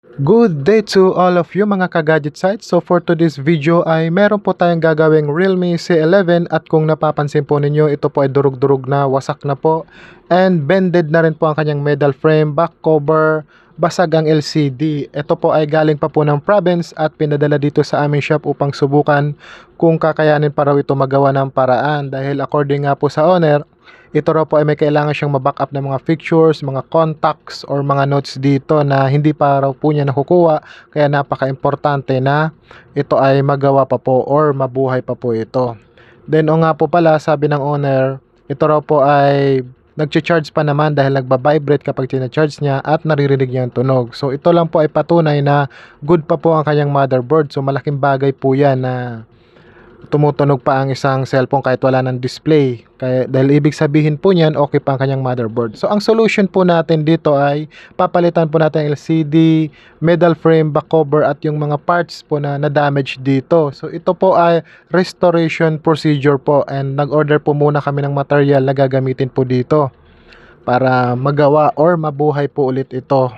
Good day to all of you mga ka-gadget sites. So for today's video ay meron po tayong gagawing Realme C11 at kung napapansin po ninyo, ito po ay durug-durug na, wasak na po. And bended na rin po ang kanyang metal frame, back cover, basag ang LCD. Ito po ay galing pa po ng province at pinadala dito sa aming shop upang subukan kung kakayanin pa raw ito magawa ng paraan. Dahil according nga po sa owner, ito raw po ay may kailangan siyang ma-backup ng mga pictures, mga contacts, or mga notes dito na hindi pa raw po niya nakukuha. Kaya napaka-importante na ito ay magawa pa po or mabuhay pa po ito. Then o nga po pala, sabi ng owner, ito raw po ay nag-charge pa naman dahil nagba-vibrate kapag tina-charge niya at naririnig niya ang tunog. So ito lang po ay patunay na good pa po ang kanyang motherboard. So malaking bagay po yan na tumutunog pa ang isang cellphone kahit wala ng display. Dahil ibig sabihin po niyan, okay pa ang kanyang motherboard. So ang solution po natin dito ay papalitan po natin ang LCD, metal frame, back cover at yung mga parts po na na-damage dito. So ito po ay restoration procedure po, and nag-order po muna kami ng material na gagamitin po dito para magawa or mabuhay po ulit ito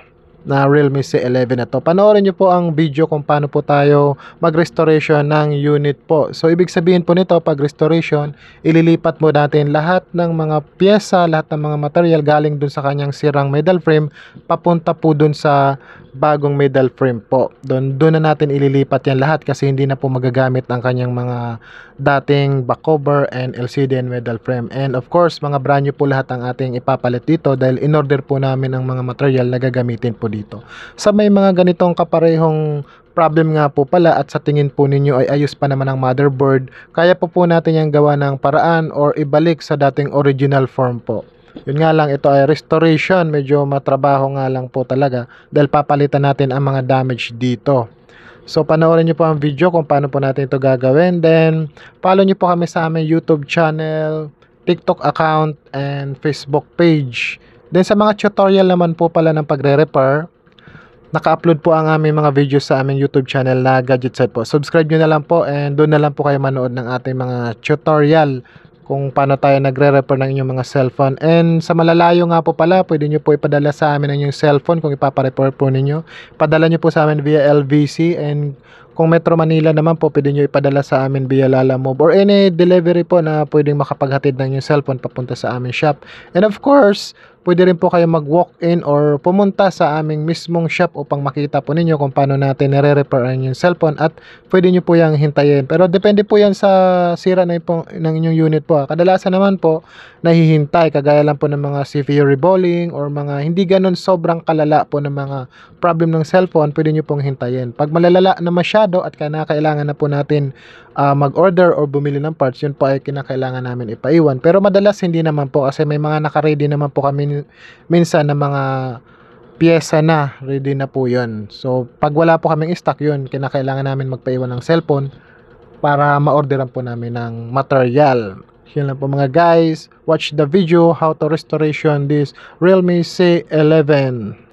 na Realme C11 na to. Panoorin nyo po ang video kung paano po tayo mag-restoration ng unit po. So ibig sabihin po nito, pag restoration, ililipat mo natin lahat ng mga pyesa, lahat ng mga material galing dun sa kanyang sirang metal frame papunta po dun sa bagong metal frame po. Doon na natin ililipat yan lahat kasi hindi na po magagamit ang kanyang mga dating back cover and LCD and metal frame. And of course, mga brand new po lahat ang ating ipapalit dito dahil in-order po namin ang mga material na gagamitin po dito. Sa may mga ganitong kaparehong problem nga po pala at sa tingin po ninyo ay ayos pa naman ang motherboard, kaya po natin yung gawa ng paraan or ibalik sa dating original form po. Yun nga lang, ito ay restoration, medyo matrabaho nga lang po talaga dahil papalitan natin ang mga damage dito. So panoorin nyo po ang video kung paano po natin ito gagawin. Then follow nyo po kami sa aming YouTube channel, TikTok account, and Facebook page. Then sa mga tutorial naman po pala ng pagre-repair, naka-upload po ang aming mga videos sa aming YouTube channel na Gadget Site po. Subscribe nyo na lang po and doon na lang po kayo manood ng ating mga tutorial kung paano tayo nagre-repair ng inyong mga cellphone. And sa malalayo nga po pala, pwede nyo po ipadala sa amin ang inyong cellphone kung ipaparepair po ninyo. Padala nyo po sa amin via LVC, and kung Metro Manila naman po, pwede nyo ipadala sa amin via Lalamove or any delivery po na pwedeng makapaghatid ng inyong cellphone papunta sa aming shop. And of course, pwede rin po kayo mag-walk-in or pumunta sa aming mismong shop upang makita po ninyo kung paano natin nire-repair ang inyong cellphone, at pwede nyo po yung hintayin. Pero depende po yan sa sira ng inyong unit po. Kadalasan naman po, nahihintay. Kagaya lang po ng mga CPU reballing or mga hindi ganun sobrang kalala po ng mga problem ng cellphone, pwede nyo pong hintayin. Pag malalala na masyado at kailangan na po natin mag-order or bumili ng parts, yun po ay kinakailangan namin ipaiwan. Pero madalas hindi naman po kasi may mga naka-ready naman po kami minsan na mga pyesa na ready na po yun. So pag wala po kaming stock, yun kinakailangan namin magpaiwan ng cellphone para ma-orderan po namin ng material. Yun lang po mga guys. Watch the video how to restoration this Realme C11.